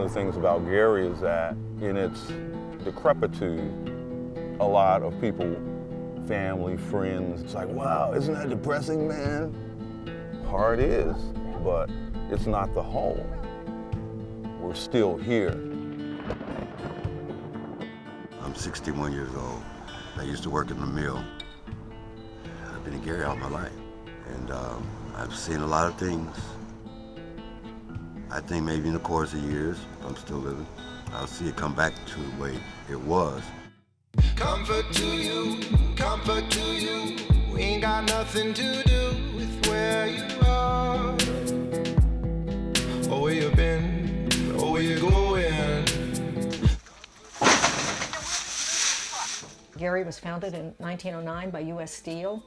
the things about Gary is that in its decrepitude, a lot of people, family, friends, it's like, wow, isn't that depressing, man? Hard is, but it's not the whole. We're still here. I'm 61 years old. I used to work in the mill. I've been in Gary all my life, and I've seen a lot of things. I think maybe in the course of years, if I'm still living, I'll see it come back to the way it was. Comfort to you, comfort to you. We ain't got nothing to do with where you are, or where you've been, or where you're going. Gary was founded in 1909 by U.S. Steel.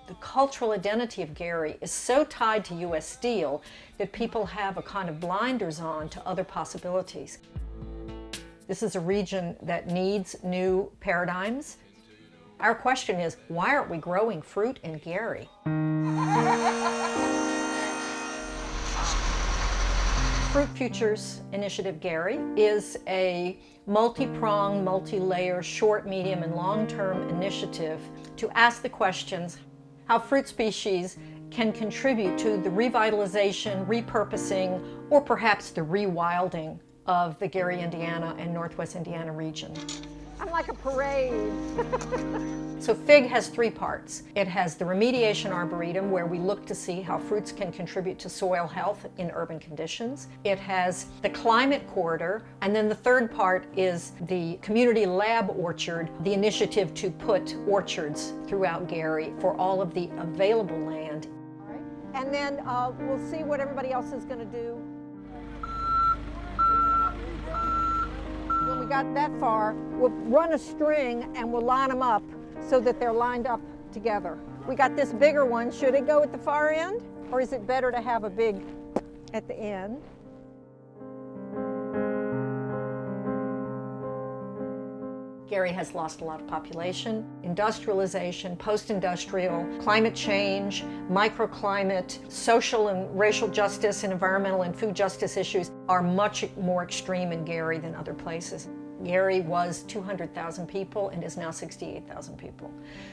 The cultural identity of Gary is so tied to U.S. Steel that people have a kind of blinders on to other possibilities. This is a region that needs new paradigms. Our question is, why aren't we growing fruit in Gary? Fruit Futures Initiative Gary is a multi-pronged, multi-layer, short, medium, and long-term initiative to ask the questions how fruit species can contribute to the revitalization, repurposing, or perhaps the rewilding of the Gary, Indiana and Northwest Indiana region. I'm like a parade. So FIG has three parts. It has the Remediation Arboretum, where we look to see how fruits can contribute to soil health in urban conditions. It has the Climate Corridor, and then the third part is the Community Lab Orchard, the initiative to put orchards throughout Gary for all of the available land. All right. And then we'll see what everybody else is going to do. When we got that far, we'll run a string and we'll line them up so that they're lined up together. We got this bigger one. Should it go at the far end, or is it better to have a big at the end? Gary has lost a lot of population. Industrialization, post-industrial, climate change, microclimate, social and racial justice, and environmental and food justice issues are much more extreme in Gary than other places. Gary was 200,000 people and is now 68,000 people.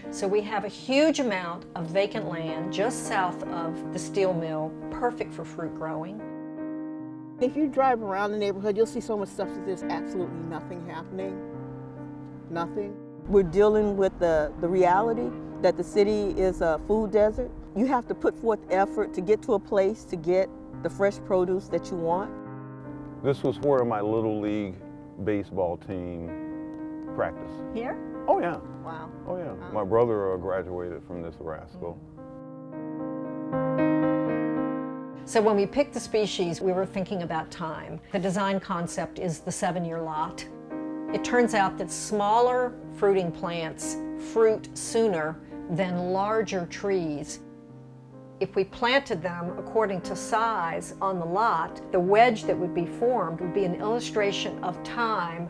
So we have a huge amount of vacant land just south of the steel mill, perfect for fruit growing. If you drive around the neighborhood, you'll see so much stuff that there's absolutely nothing happening. Nothing. We're dealing with the reality that the city is a food desert. You have to put forth effort to get to a place to get the fresh produce that you want. This was where my Little League baseball team practiced. Here? Oh yeah. Wow. Oh yeah. My brother graduated from this rascal. So when we picked the species, we were thinking about time. The design concept is the 7-year lot. It turns out that smaller fruiting plants fruit sooner than larger trees. If we planted them according to size on the lot, the wedge that would be formed would be an illustration of time.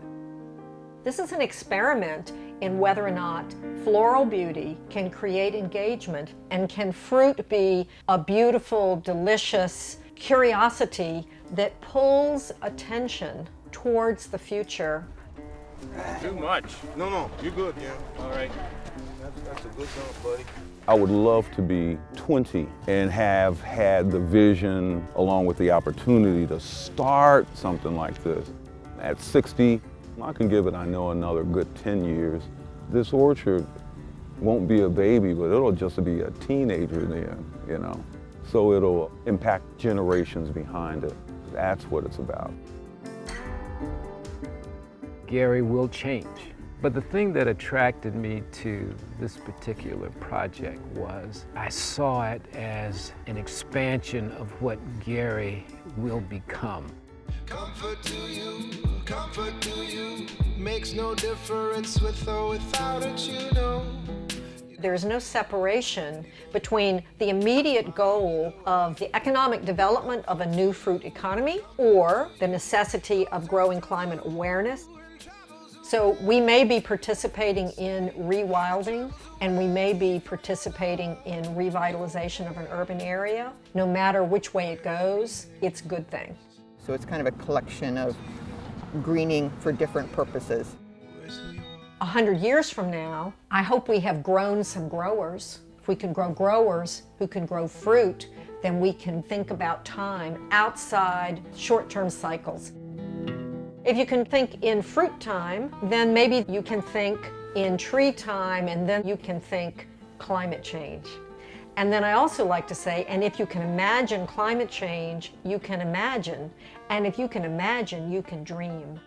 This is an experiment in whether or not floral beauty can create engagement, and can fruit be a beautiful, delicious curiosity that pulls attention towards the future. Too much. No, you're good, yeah. All right. That's a good job, buddy. I would love to be 20 and have had the vision along with the opportunity to start something like this. At 60, I can give it, I know, another good 10 years. This orchard won't be a baby, but it'll just be a teenager then, you know. So it'll impact generations behind it. That's what it's about. Gary will change. But the thing that attracted me to this particular project was I saw it as an expansion of what Gary will become. Comfort to you, makes no difference with or without it, you know. There is no separation between the immediate goal of the economic development of a new fruit economy or the necessity of growing climate awareness. So we may be participating in rewilding, and we may be participating in revitalization of an urban area. No matter which way it goes, it's a good thing. So it's kind of a collection of greening for different purposes. 100 years from now, I hope we have grown some growers. If we can grow growers who can grow fruit, then we can think about time outside short-term cycles. If you can think in fruit time, then maybe you can think in tree time, and then you can think climate change. And then I also like to say, and if you can imagine climate change, you can imagine, and if you can imagine, you can dream.